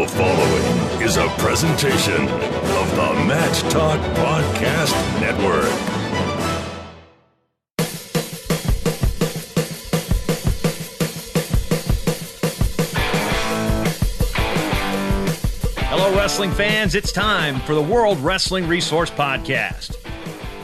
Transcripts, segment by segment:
The following is a presentation of the Match Talk Podcast Network. Hello, wrestling fans. It's time for the World Wrestling Resource Podcast.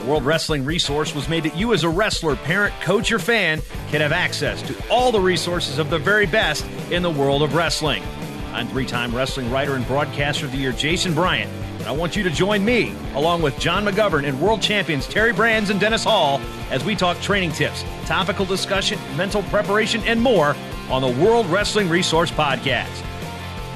The World Wrestling Resource was made that you as a wrestler, parent, coach, or fan can have access to all the resources of the very best in the world of wrestling. I'm three-time wrestling writer and broadcaster of the year, Jason Bryant, and I want you to join me, along with John McGovern and world champions Terry Brands and Dennis Hall, as we talk training tips, topical discussion, mental preparation, and more on the World Wrestling Resource Podcast.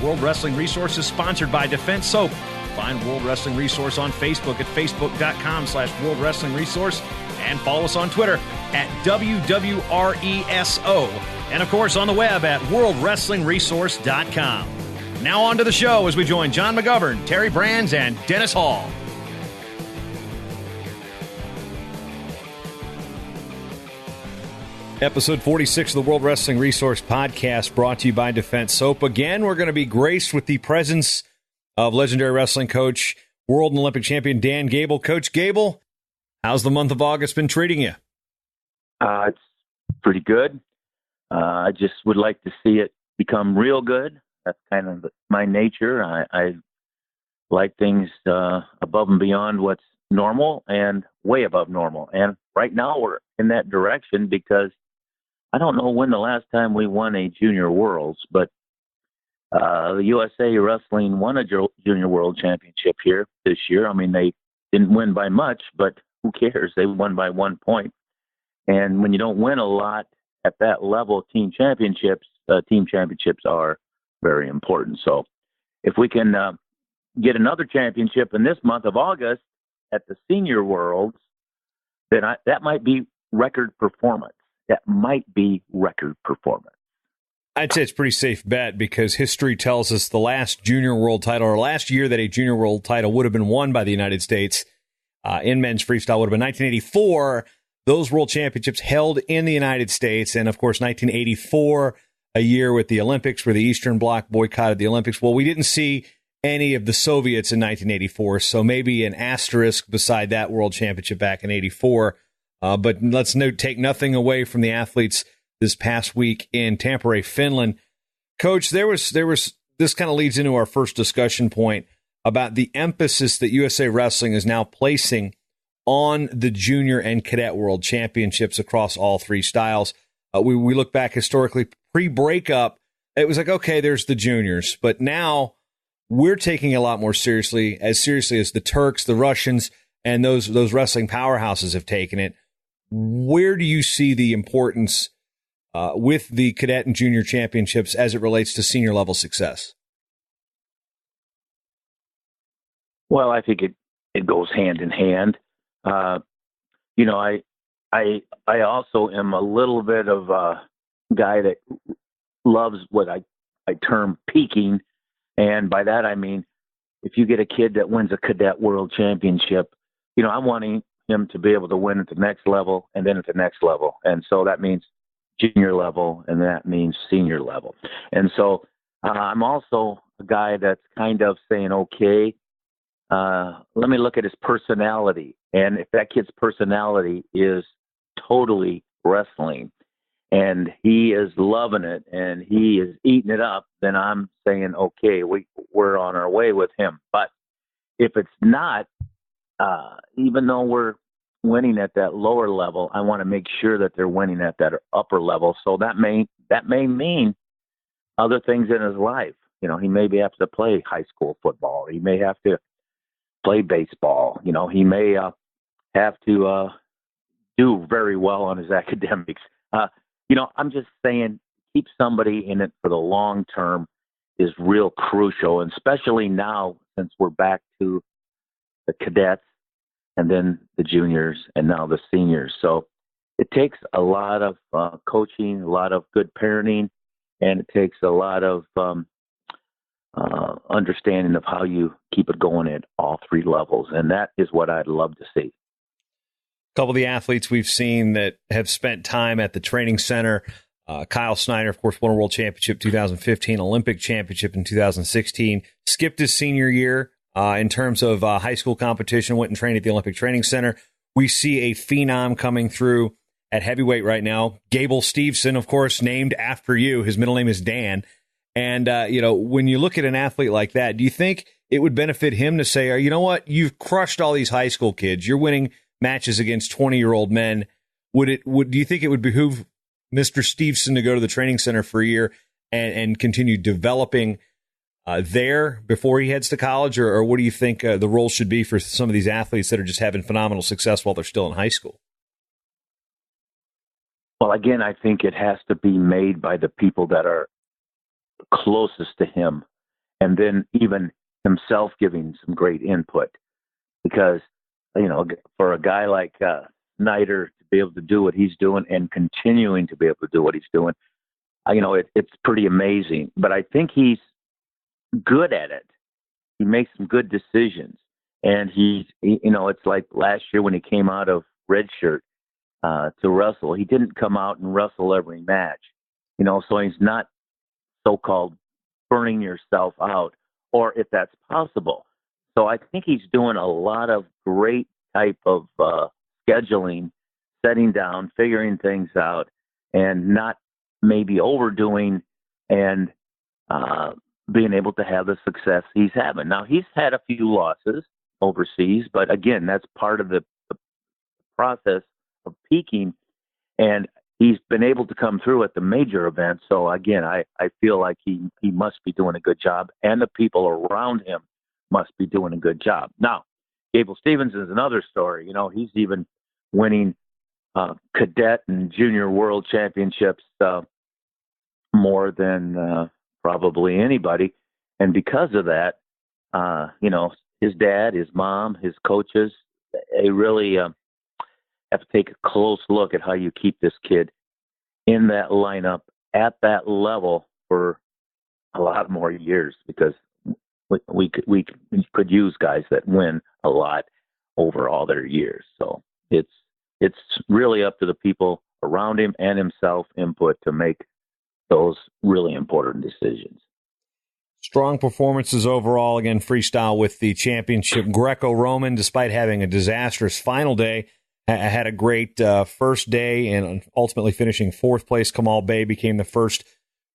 World Wrestling Resource is sponsored by Defense Soap. Find World Wrestling Resource on Facebook at facebook.com/World Wrestling Resource and follow us on Twitter at WWRESO. And, of course, on the web at worldwrestlingresource.com. Now on to the show as we join John McGovern, Terry Brands, and Dennis Hall. Episode 46 of the World Wrestling Resource Podcast brought to you by Defense Soap. Again, we're going to be graced with the presence of legendary wrestling coach, world and Olympic champion Dan Gable. Coach Gable, how's the month of August been treating you? It's pretty good. I just would like to see it become real good. That's kind of my nature. I like things above and beyond what's normal and way above normal. And right now we're in that direction because I don't know when the last time we won a Junior Worlds, but the USA Wrestling won a Junior World Championship here this year. I mean, they didn't win by much, but who cares? They won by 1 point. And when you don't win a lot at that level, team championships are very important. So if we can get another championship in this month of August at the Senior Worlds, then that might be record performance. That might be record performance. I'd say it's a pretty safe bet because history tells us the last Junior World title, or last year that a Junior World title would have been won by the United States in men's freestyle would have been 1984. Those world championships held in the United States. And, of course, 1984, a year with the Olympics where the Eastern Bloc boycotted the Olympics. Well, we didn't see any of the Soviets in 1984, so maybe an asterisk beside that world championship back in 84. But let's take nothing away from the athletes this past week in Tampere, Finland. Coach, there was this kind of leads into our first discussion point about the emphasis that USA Wrestling is now placing on the junior and cadet world championships across all three styles. We look back historically, pre-breakup, it was like, okay, there's the juniors. But now we're taking it a lot more seriously as the Turks, the Russians, and those wrestling powerhouses have taken it. Where do you see the importance with the cadet and junior championships as it relates to senior level success? Well, I think it goes hand in hand. I also am a little bit of a guy that loves what I term peaking. And by that, I mean, if you get a kid that wins a cadet world championship, I'm wanting him to be able to win at the next level and then at the next level. And so that means junior level and that means senior level. And so I'm also a guy that's kind of saying, okay, let me look at his personality. And if that kid's personality is totally wrestling and he is loving it and he is eating it up, then I'm saying, okay, we're on our way with him. But if it's not, even though we're winning at that lower level, I want to make sure that they're winning at that upper level. So that may mean other things in his life. He may have to play high school football. He may have to play baseball. He may have to do very well on his academics. I'm just saying keep somebody in it for the long term is real crucial, and especially now since we're back to the cadets and then the juniors and now the seniors. So it takes a lot of coaching, a lot of good parenting, and it takes a lot of understanding of how you keep it going at all three levels. And that is what I'd love to see. A couple of the athletes we've seen that have spent time at the training center Kyle Snyder, of course, won a world championship 2015, Olympic championship in 2016. Skipped his senior year in terms of high school competition, went and trained at the Olympic Training Center. We see a phenom coming through at heavyweight right now. Gable Steveson, of course, named after you. His middle name is Dan. And, when you look at an athlete like that, do you think it would benefit him to say, you know what, you've crushed all these high school kids. You're winning matches against 20-year-old do you think it would behoove Mr. Steveson to go to the training center for a year and continue developing there before he heads to college? Or what do you think the role should be for some of these athletes that are just having phenomenal success while they're still in high school? Well, again, I think it has to be made by the people that are closest to him, and then even himself giving some great input. Because, for a guy like Snyder to be able to do what he's doing and continuing to be able to do what he's doing, it's pretty amazing. But I think he's good at it. He makes some good decisions. And it's like last year when he came out of redshirt to wrestle, he didn't come out and wrestle every match, so he's not so-called burning yourself out, or if that's possible. So I think he's doing a lot of great type of scheduling, setting down, figuring things out, and not maybe overdoing and being able to have the success he's having. Now, he's had a few losses overseas, but again, that's part of the process of peaking, and he's been able to come through at the major events. So again, I feel like he must be doing a good job, and the people around him must be doing a good job. Now, Gable Stevens is another story. He's even winning cadet and junior world championships more than probably anybody. And because of that, his dad, his mom, his coaches, they really have to take a close look at how you keep this kid in that lineup at that level for a lot more years, because we could use guys that win a lot over all their years. So it's really up to the people around him and himself input to make those really important decisions. Strong performances overall. Again, freestyle with the championship. Greco-Roman, despite having a disastrous final day, had a great first day and ultimately finishing fourth place. Kamal Bey became the first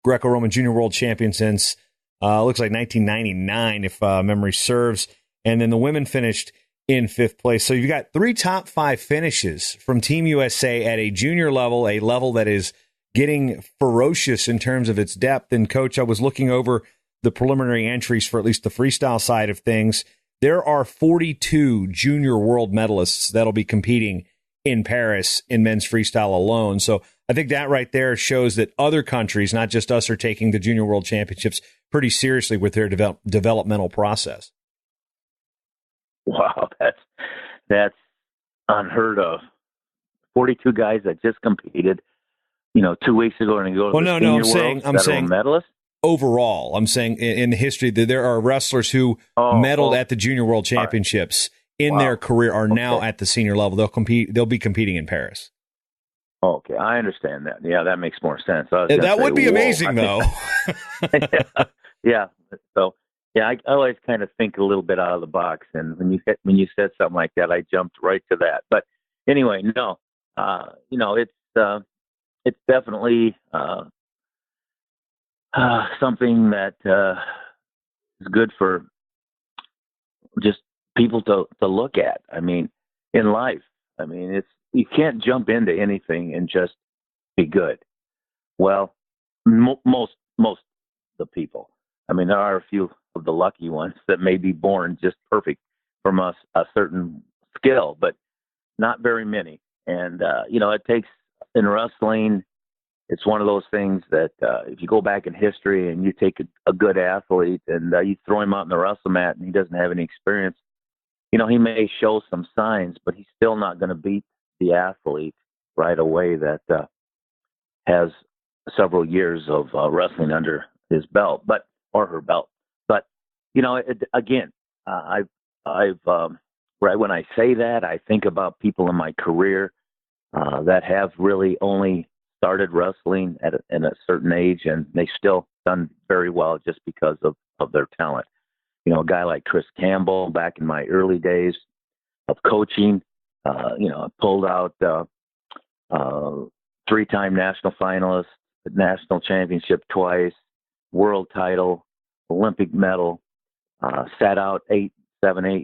Greco-Roman junior world champion since looks like 1999, if memory serves. And then the women finished in fifth place. So you've got 3 top 5 finishes from Team USA at a junior level, a level that is getting ferocious in terms of its depth. And Coach, I was looking over the preliminary entries for at least the freestyle side of things. There are 42 junior world medalists that'll be competing in Paris in men's freestyle alone. So I think that right there shows that other countries, not just us, are taking the junior world championships pretty seriously with their developmental process. Wow, that's unheard of. 42 guys that just competed, 2 weeks ago, and go to the senior world, I'm saying medalists. Overall, I'm saying in the history that there are wrestlers who medaled at the Junior World Championships in their career are now at the senior level. They'll be competing in Paris. Okay, I understand that. Yeah, that makes more sense. That would be amazing, though. Yeah. So, I always kind of think a little bit out of the box, and when you said something like that, I jumped right to that. But anyway, no, it's definitely something that is good for just people to look at. I mean, in life, you can't jump into anything and just be good. Well, most of the people. There are a few of the lucky ones that may be born just perfect from a certain skill, but not very many. And it takes in wrestling. It's one of those things that if you go back in history and you take a good athlete and you throw him out in the wrestle mat and he doesn't have any experience, he may show some signs, but he's still not going to beat the athlete right away that has several years of wrestling under his belt, or her belt. But again, I've right when I say that, I think about people in my career that have really only started wrestling at a certain age, and they still done very well just because of their talent. You know, a guy like Chris Campbell back in my early days of coaching, pulled out three-time national finalist, national championship twice, world title, Olympic medal, sat out 8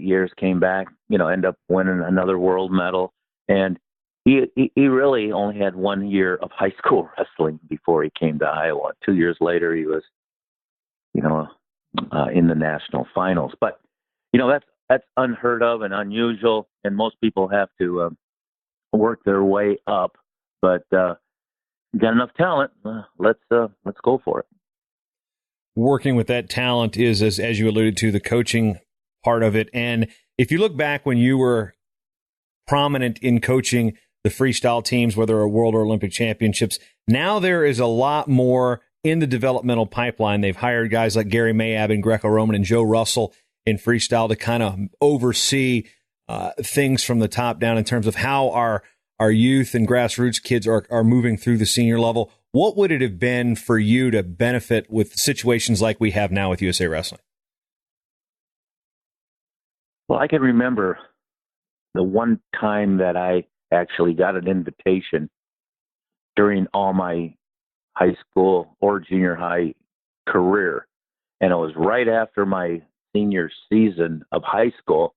years, came back, ended up winning another world medal. And he really only had 1 year of high school wrestling before he came to Iowa. 2 years later, he was, in the national finals. But, that's unheard of and unusual, and most people have to work their way up. But got enough talent, let's go for it. Working with that talent is, as you alluded to, the coaching part of it. And if you look back when you were prominent in coaching the freestyle teams, whether a world or Olympic championships, now there is a lot more in the developmental pipeline. They've hired guys like Gary Mayab in Greco-Roman and Joe Russell in freestyle to kind of oversee things from the top down in terms of how our youth and grassroots kids are moving through the senior level. What would it have been for you to benefit with situations like we have now with USA Wrestling? Well, I can remember the one time that I actually got an invitation during all my high school or junior high career. And it was right after my senior season of high school.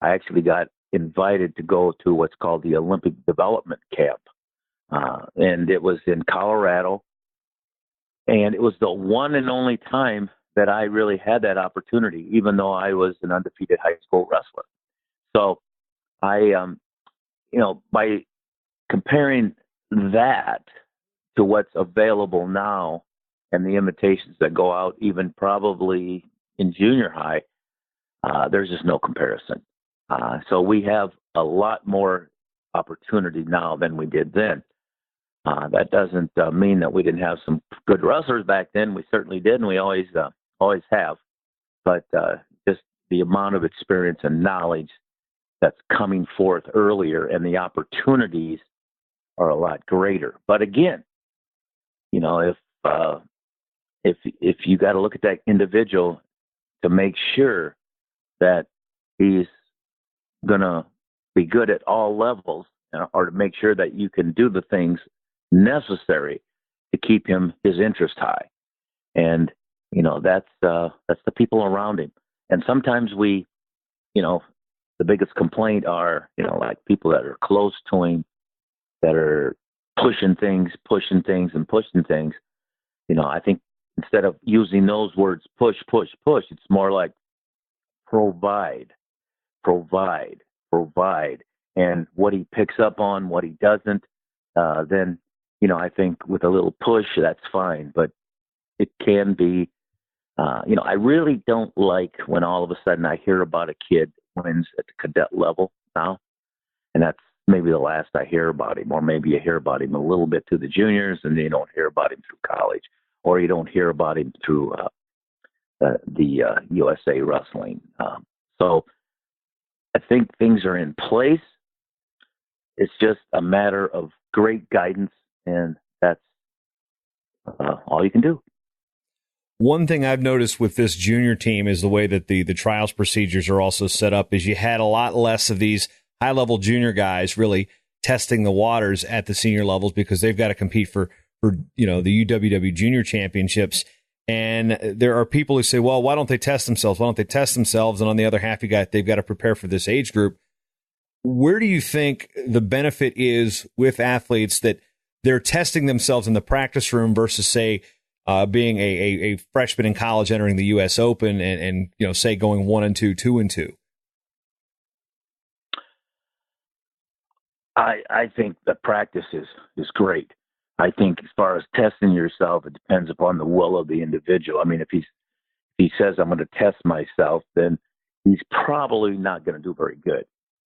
I actually got invited to go to what's called the Olympic Development Camp. And it was in Colorado. And it was the one and only time that I really had that opportunity, even though I was an undefeated high school wrestler. So I, by comparing that to what's available now and the invitations that go out, even probably in junior high, there's just no comparison. So we have a lot more opportunity now than we did then. That doesn't mean that we didn't have some good wrestlers back then. We certainly did, and we always have. But just the amount of experience and knowledge that's coming forth earlier, and the opportunities are a lot greater. But again, if you got to look at that individual to make sure that he's going to be good at all levels, or to make sure that you can do the things necessary to keep his interest high. And, that's the people around him. And sometimes we, the biggest complaint are, like people that are close to him, that are pushing things. I think instead of using those words, push, it's more like provide. And what he picks up on, what he doesn't, then, I think with a little push, that's fine. But it can be, I really don't like when all of a sudden I hear about a kid wins at the cadet level now. And that's maybe the last I hear about him. Or maybe you hear about him a little bit through the juniors, and you don't hear about him through college. Or you don't hear about him through the USA Wrestling. So I think things are in place. It's just a matter of great guidance, and that's all you can do. One thing I've noticed with this junior team is the way that the trials procedures are also set up is you had a lot less of these high-level junior guys really testing the waters at the senior levels because they've got to compete for the UWW junior championships. And there are people who say, well, why don't they test themselves? And on the other half, they've got to prepare for this age group. Where do you think the benefit is with athletes that they're testing themselves in the practice room versus, say, being a freshman in college entering the U.S. Open and say going 1-2, 2-2? I think the practice is great. I think as far as testing yourself, it depends upon the will of the individual. I mean, if he says, I'm going to test myself, then he's probably not going to do very good,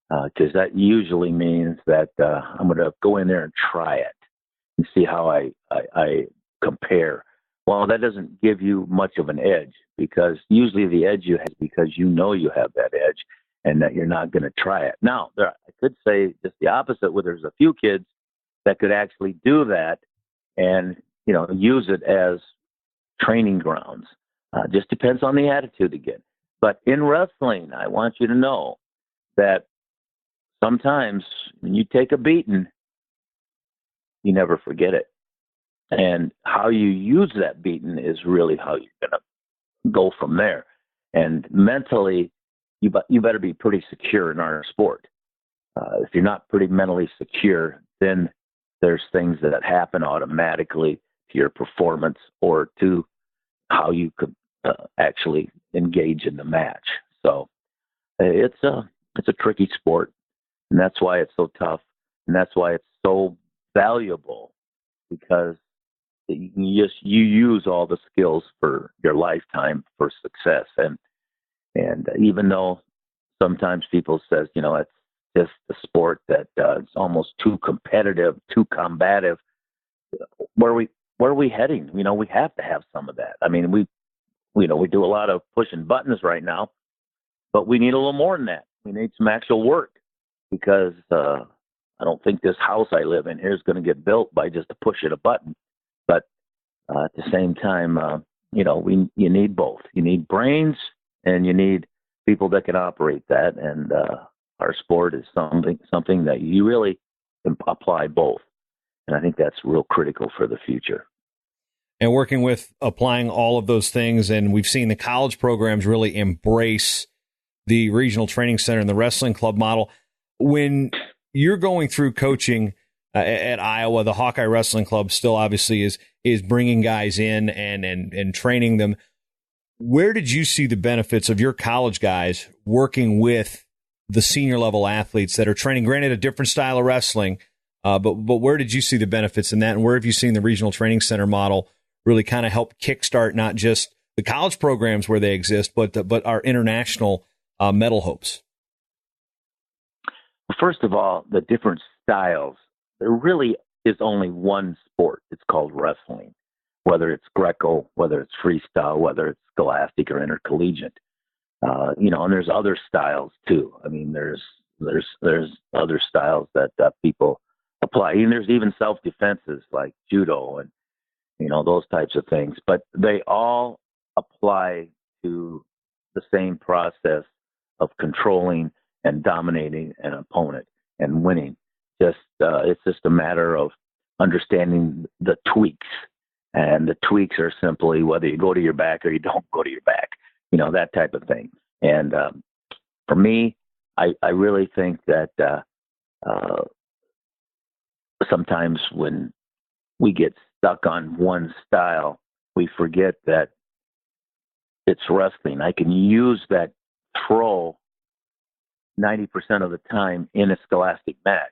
because that usually means that I'm going to go in there and try it and see how I compare. Well, that doesn't give you much of an edge, because usually the edge you have because you have that edge and that you're not going to try it. Now, I could say just the opposite, where there's a few kids that could actually do that and, use it as training grounds. Just depends on the attitude again. But in wrestling, I want you to know that sometimes when you take a beating, you never forget it. And how you use that beating is really how you're going to go from there. And mentally, you better be pretty secure in our sport. If you're not pretty mentally secure, then there's things that happen automatically to your performance or to how you could actually engage in the match. So it's a tricky sport, and that's why it's so tough, and that's why it's so valuable, because you use all the skills for your lifetime for success. And even though sometimes people says, it's just a sport that it's almost too competitive, too combative. Where are we heading? We have to have some of that. I mean, we do a lot of pushing buttons right now, but we need a little more than that. We need some actual work, because I don't think this house I live in here is going to get built by just a push of a button. But at the same time, you need both. You need brains, and you need people that can operate that. And our sport is something that you really can apply both. And I think that's real critical for the future. And working with applying all of those things, and we've seen the college programs really embrace the regional training center and the wrestling club model. When you're going through coaching at Iowa, the Hawkeye Wrestling Club still obviously is bringing guys in and training them. Where did you see the benefits of your college guys working with the senior level athletes that are training, granted a different style of wrestling, but where did you see the benefits in that, and where have you seen the regional training center model really kind of help kickstart not just the college programs where they exist, but our international medal hopes? First of all, the different styles. There really is only one sport. It's called wrestling, whether it's Greco, whether it's freestyle, whether it's scholastic or intercollegiate. And there's other styles too. I mean, there's other styles that people apply. And there's even self-defenses like judo and, those types of things. But they all apply to the same process of controlling and dominating an opponent and winning. It's just a matter of understanding the tweaks. And the tweaks are simply whether you go to your back or you don't go to your back, that type of thing. And for me, I really think that sometimes when we get stuck on one style, we forget that it's wrestling. I can use that throw 90% of the time in a scholastic match.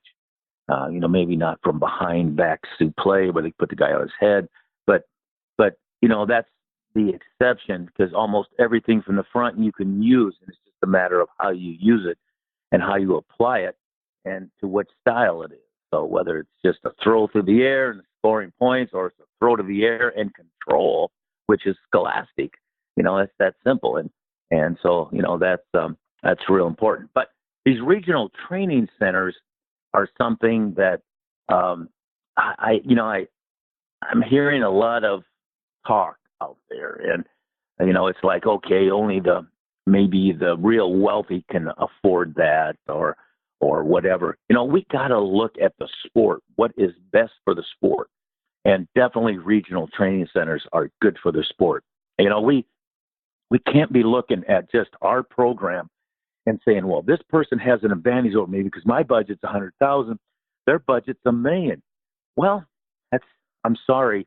Maybe not from behind back suplex where they put the guy on his head, but that's the exception, because almost everything from the front you can use, and it's just a matter of how you use it and how you apply it and to what style it is. So whether it's just a throw through the air and scoring points, or it's a throw to the air and control, which is scholastic, it's that simple. And so, that's real important. But these regional training centers are something that I'm hearing a lot of talk out there, and it's like, okay, only maybe the real wealthy can afford that, or whatever. We got to look at the sport, what is best for the sport, and definitely regional training centers are good for the sport. We can't be looking at just our program and saying, well, this person has an advantage over me because my budget's $100,000, their budget's $1 million. Well, I'm sorry,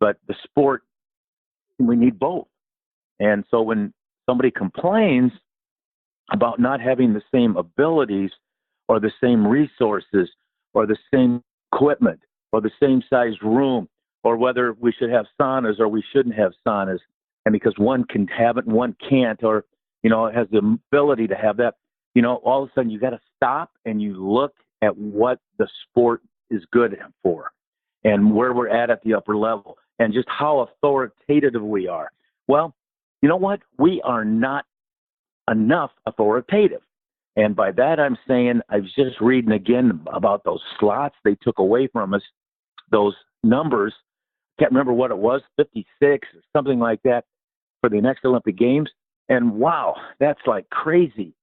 but the sport, we need both. And so when somebody complains about not having the same abilities or the same resources or the same equipment or the same size room, or whether we should have saunas or we shouldn't have saunas, and because one can have it and one can't, or has the ability to have that, all of a sudden you got to stop and you look at what the sport is good for and where we're at the upper level and just how authoritative we are. Well, you know what? We are not enough authoritative. And by that, I'm saying, I was just reading again about those slots they took away from us, those numbers can't remember what it was, 56 or something like that for the next Olympic Games. And wow, that's like crazy.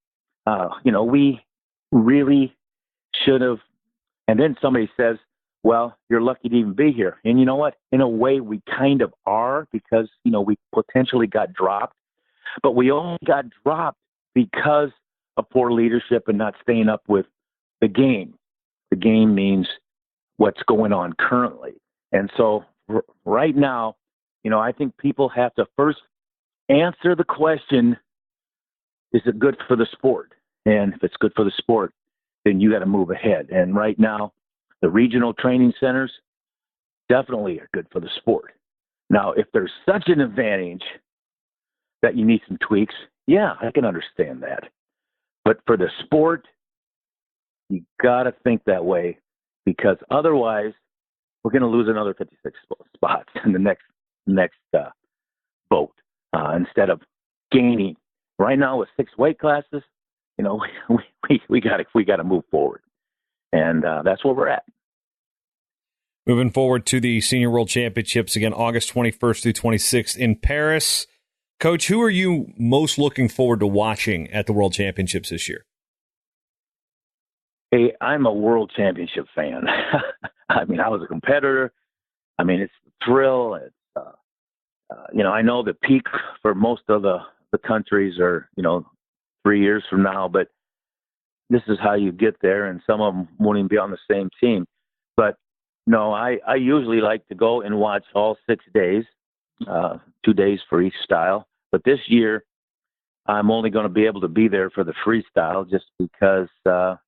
We really should have. And then somebody says, well, you're lucky to even be here. And you know what? In a way, we kind of are because, we potentially got dropped. But we only got dropped because of poor leadership and not staying up with the game. The game means what's going on currently. And so right now, I think people have to first answer the question, is it good for the sport? And if it's good for the sport, then you got to move ahead. And right now, the regional training centers definitely are good for the sport. Now, if there's such an advantage that you need some tweaks, yeah, I can understand that. But for the sport, you got to think that way because otherwise we're going to lose another 56 spots in the next vote instead of gaining. Right now with 6 weight classes, we got to move forward, and that's where we're at. Moving forward to the Senior World Championships again, August 21st through 26th in Paris. Coach, who are you most looking forward to watching at the World Championships this year? Hey, I'm a World Championship fan. I mean, I was a competitor. I mean, it's a thrill. It's, I know the peak for most of the countries are, 3 years from now, but this is how you get there, and some of them won't even be on the same team. But, no, I usually like to go and watch all 6 days, 2 days for each style. But this year, I'm only going to be able to be there for the freestyle just because the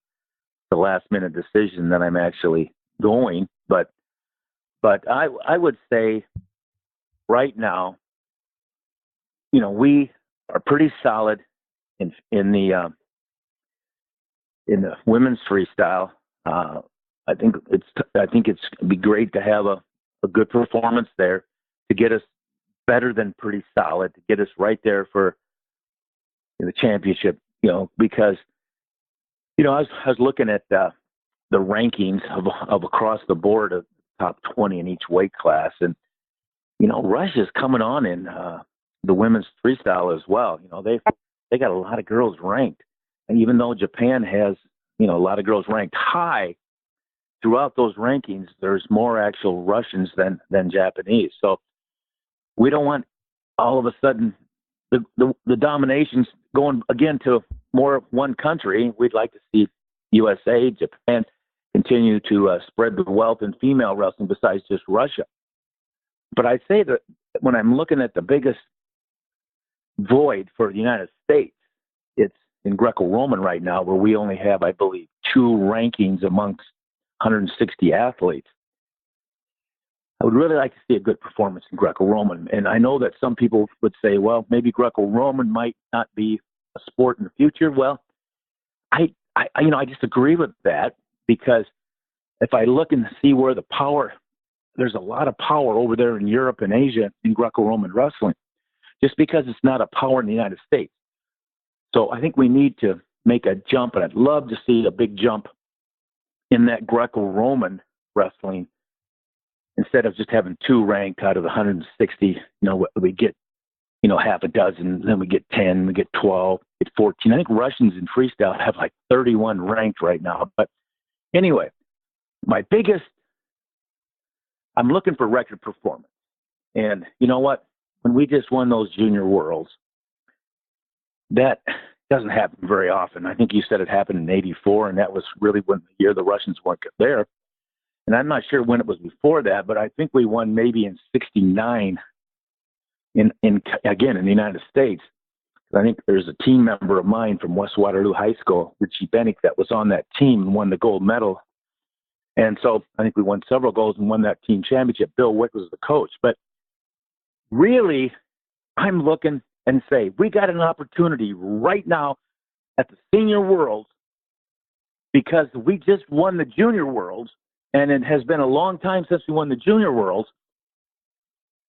last-minute decision that I'm actually going. But I would say right now, we are pretty solid in the women's freestyle. I think it's be great to have a good performance there to get us better than pretty solid, to get us right there for the championship. Because I was looking at the rankings of across the board of top 20 in each weight class, and Russia's coming on in the women's freestyle as well. They got a lot of girls ranked, and even though Japan has a lot of girls ranked high, throughout those rankings, there's more actual Russians than Japanese. So we don't want all of a sudden the dominations going again to more of one country. We'd like to see USA, Japan continue to spread the wealth in female wrestling besides just Russia. But I say that when I'm looking at the biggest void for the United States, it's in Greco-Roman right now, where we only have, I believe, 2 rankings amongst 160 athletes. I would really like to see a good performance in Greco-Roman. And I know that some people would say, well, maybe Greco-Roman might not be a sport in the future. Well, I disagree with that, because if I look and see where the power, there's a lot of power over there in Europe and Asia in Greco-Roman wrestling, just because it's not a power in the United States. So I think we need to make a jump, and I'd love to see a big jump in that Greco-Roman wrestling instead of just having 2 ranked out of the 160. We get, half a dozen, then we get 10, we get 12, get 14. I think Russians in freestyle have like 31 ranked right now. But anyway, I'm looking for record performance. And you know what? When we just won those junior worlds, that doesn't happen very often. I think you said it happened in '84, and that was really when the year the Russians weren't there. And I'm not sure when it was before that, but I think we won maybe in '69 in the United States. I think there's a team member of mine from West Waterloo High School, Richie Bennick, that was on that team and won the gold medal. And so I think we won several golds and won that team championship. Bill Wick was the coach. But really, I'm looking and say, we got an opportunity right now at the Senior Worlds, because we just won the Junior Worlds, and it has been a long time since we won the Junior Worlds.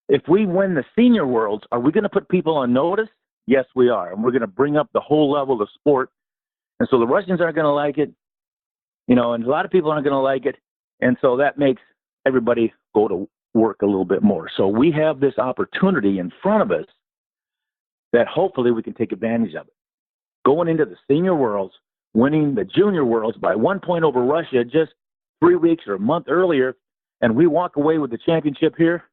If we win the Senior Worlds, are we going to put people on notice? Yes, we are. And we're going to bring up the whole level of sport. And so the Russians aren't going to like it, and a lot of people aren't going to like it. And so that makes everybody go to work a little bit more. So we have this opportunity in front of us that hopefully we can take advantage of it. Going into the senior worlds, winning the junior worlds by 1 point over Russia just 3 weeks or a month earlier, and we walk away with the championship here,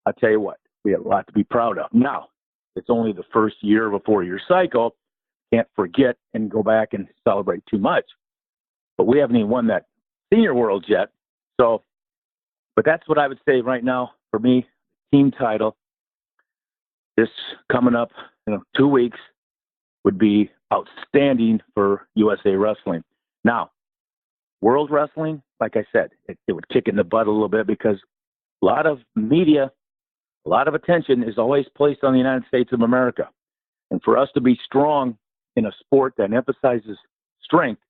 I'll tell you what, we have a lot to be proud of. Now, it's only the first year of a 4-year cycle. Can't forget and go back and celebrate too much. But we haven't even won that senior worlds yet. So, but that's what I would say right now for me, team title. This coming up, 2 weeks would be outstanding for USA Wrestling. Now, World Wrestling, like I said, it would kick it in the butt a little bit because a lot of media, a lot of attention is always placed on the United States of America. And for us to be strong in a sport that emphasizes strength,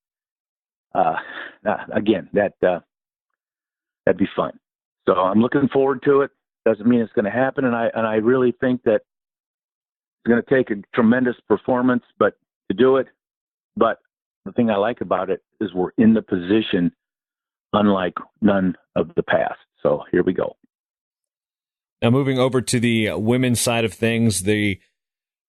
again, that'd be fun. So I'm looking forward to it. Doesn't mean it's going to happen, and I really think that it's going to take a tremendous performance, but to do it. But the thing I like about it is we're in the position unlike none of the past. So here we go. Now moving over to the women's side of things, the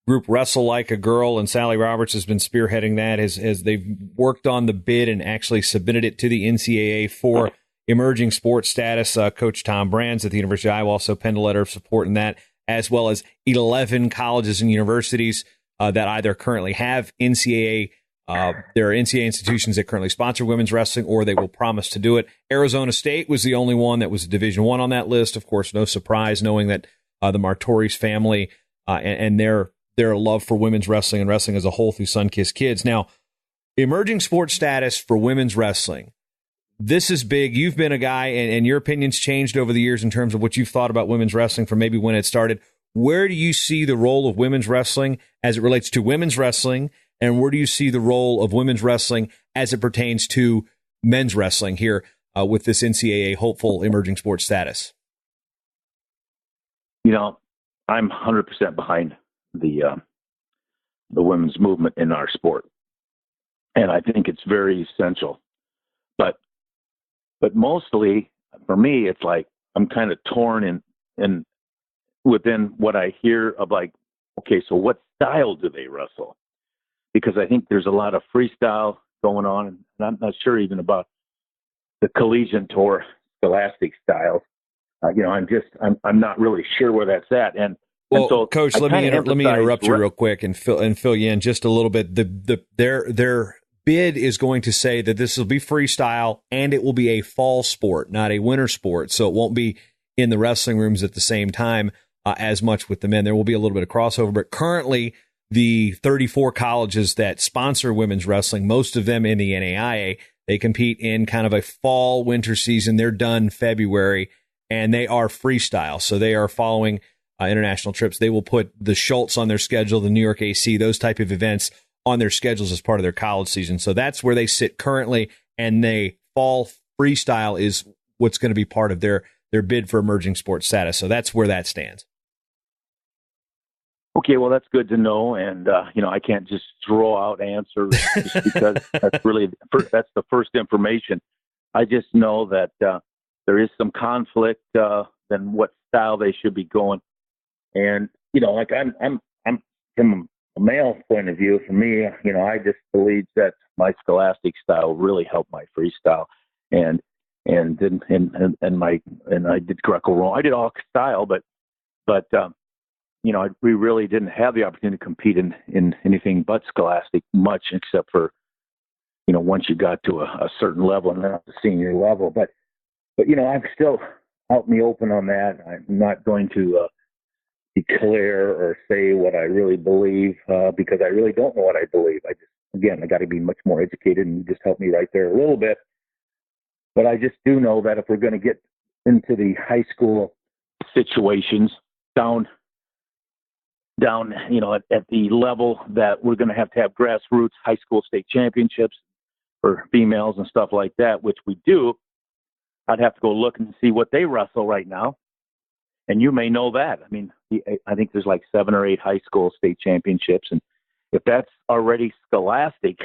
group Wrestle Like a Girl, and Sally Roberts has been spearheading that as they've worked on the bid and actually submitted it to the NCAA for emerging sports status. Coach Tom Brands at the University of Iowa also penned a letter of support in that, as well as 11 colleges and universities that either currently have NCAA. There are NCAA institutions that currently sponsor women's wrestling, or they will promise to do it. Arizona State was the only one that was Division I on that list. Of course, no surprise, knowing that the Martori's family and their love for women's wrestling and wrestling as a whole through Sunkissed Kids. Now, emerging sports status for women's wrestling. This is big. You've been a guy, and your opinion's changed over the years in terms of what you've thought about women's wrestling from maybe when it started. Where do you see the role of women's wrestling as it relates to women's wrestling, and where do you see the role of women's wrestling as it pertains to men's wrestling here with this NCAA hopeful emerging sports status? I'm 100% behind the women's movement in our sport, and I think it's very essential. But mostly for me, it's like I'm kind of torn in within what I hear of, like, okay, so what style do they wrestle? Because I think there's a lot of freestyle going on, and I'm not sure even about the collegiate or scholastic styles. I'm not really sure where that's at. Well, so Coach, let me interrupt you real quick and fill you in just a little bit. Their bid is going to say that this will be freestyle and it will be a fall sport, not a winter sport. So it won't be in the wrestling rooms at the same time as much with the men. There will be a little bit of crossover, but currently the 34 colleges that sponsor women's wrestling, most of them in the NAIA, they compete in kind of a fall winter season. They're done February, and they are freestyle. So they are following international trips. They will put the Schultz on their schedule, the New York AC, those type of events on their schedules as part of their college season. So that's where they sit currently, and they fall freestyle is what's going to be part of their bid for emerging sports status. So that's where that stands. Okay, well, that's good to know. And, I can't just throw out answers just because that's the first information. I just know that there is some conflict than what style they should be going. And, like I'm from a male point of view, for me, I just believe that my scholastic style really helped my freestyle, and I did Greco-Roman. I did all style, but we really didn't have the opportunity to compete in anything but scholastic much, except for once you got to a certain level and then at the senior level. But I'm still out in the open on that. I'm not going to declare or say what I really believe because I really don't know what I believe. I got to be much more educated, and you just help me right there a little bit. But I just do know that if we're going to get into the high school situations down, at the level that we're going to have grassroots high school state championships for females and stuff like that, which we do, I'd have to go look and see what they wrestle right now. And you may know that. I mean, I think there's like 7 or 8 high school state championships. And if that's already scholastic,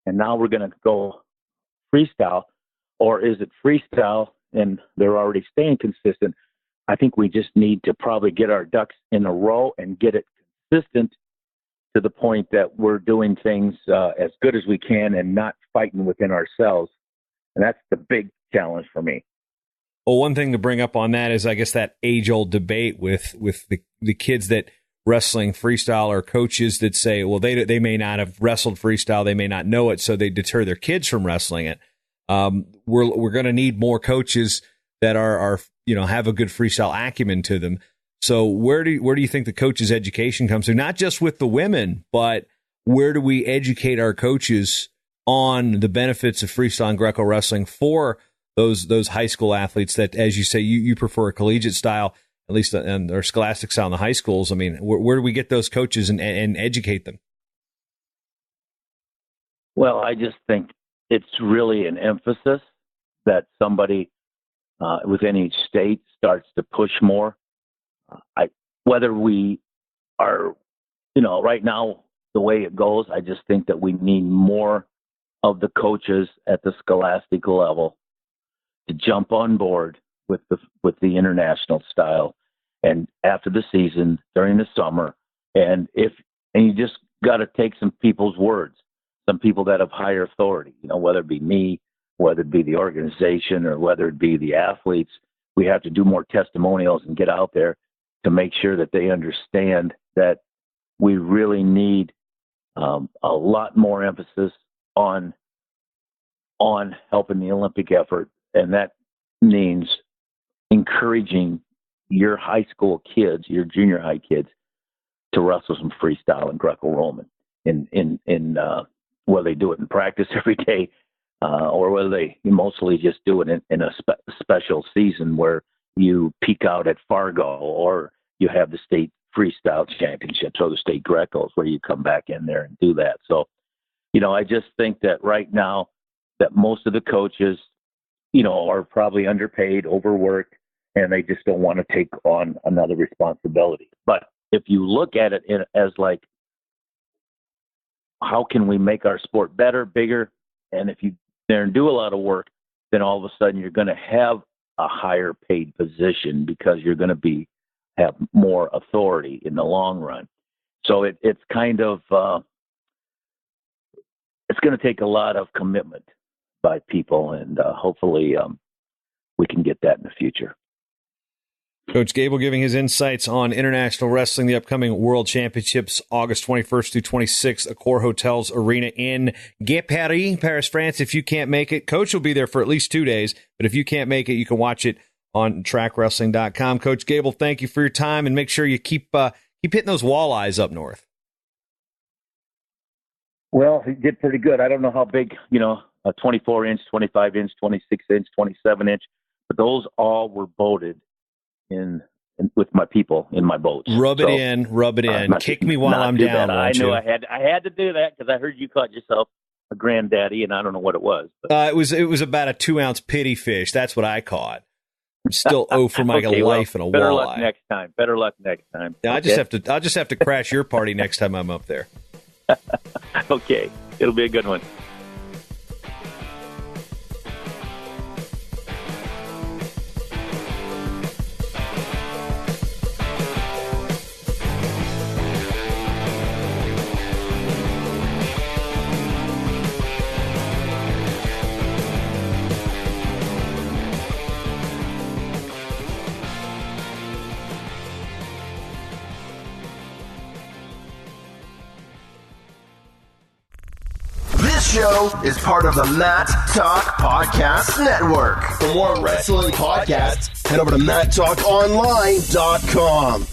and now we're going to go freestyle, or is it freestyle and they're already staying consistent? I think we just need to probably get our ducks in a row and get it consistent to the point that we're doing things as good as we can and not fighting within ourselves. And that's the big challenge for me. Well, one thing to bring up on that is, I guess, that age-old debate with the kids that wrestling freestyle or coaches that say, well, they may not have wrestled freestyle, they may not know it, so they deter their kids from wrestling it. We're going to need more coaches that are have a good freestyle acumen to them. So where do you think the coaches' education comes through? Not just with the women, but where do we educate our coaches on the benefits of freestyle and Greco wrestling for those high school athletes that, as you say, you prefer a collegiate style, at least, or scholastic style in the high schools? I mean, where do we get those coaches and educate them? Well, I just think it's really an emphasis that somebody within each state starts to push more. Whether we are, right now, the way it goes, I just think that we need more of the coaches at the scholastic level to jump on board with the international style, and after the season, during the summer, and you just got to take some people's words, some people that have higher authority, whether it be me, whether it be the organization, or whether it be the athletes. We have to do more testimonials and get out there to make sure that they understand that we really need a lot more emphasis on helping the Olympic effort. And that means encouraging your high school kids, your junior high kids, to wrestle some freestyle and Greco-Roman in whether they do it in practice every day, or whether they mostly just do it in a special season where you peak out at Fargo, or you have the state freestyle championships or the state Grecos where you come back in there and do that. So, I just think that right now that most of the coaches, are probably underpaid, overworked, and they just don't want to take on another responsibility. But if you look at it as like, how can we make our sport better, bigger? And if you there and do a lot of work, then all of a sudden you're going to have a higher paid position because you're going to have more authority in the long run. So it's kind of, it's going to take a lot of commitment by people, and hopefully we can get that in the future. Coach Gable giving his insights on international wrestling, the upcoming World Championships, August 21st through 26th, Accor Hotels Arena in Paris, France. If you can't make it, Coach will be there for at least 2 days, but if you can't make it, you can watch it on trackwrestling.com. Coach Gable, thank you for your time, and make sure you keep hitting those walleyes up north. Well, he did pretty good. I don't know how big, a 24-inch, 25-inch, 26-inch, 27-inch, but those all were boated in with my people in my boats. Rub it in. Kick me while I'm down. I knew I had to do that because I heard you caught yourself a granddaddy, and I don't know what it was. But. It was about a 2-ounce pitty fish. That's what I caught. I'm still owe for my life in a better walleye. Better luck next time. Yeah, okay? I'll just have to crash your party next time I'm up there. Okay, it'll be a good one. This show is part of the Matt Talk Podcast Network. For more wrestling podcasts, head over to MattTalkOnline.com.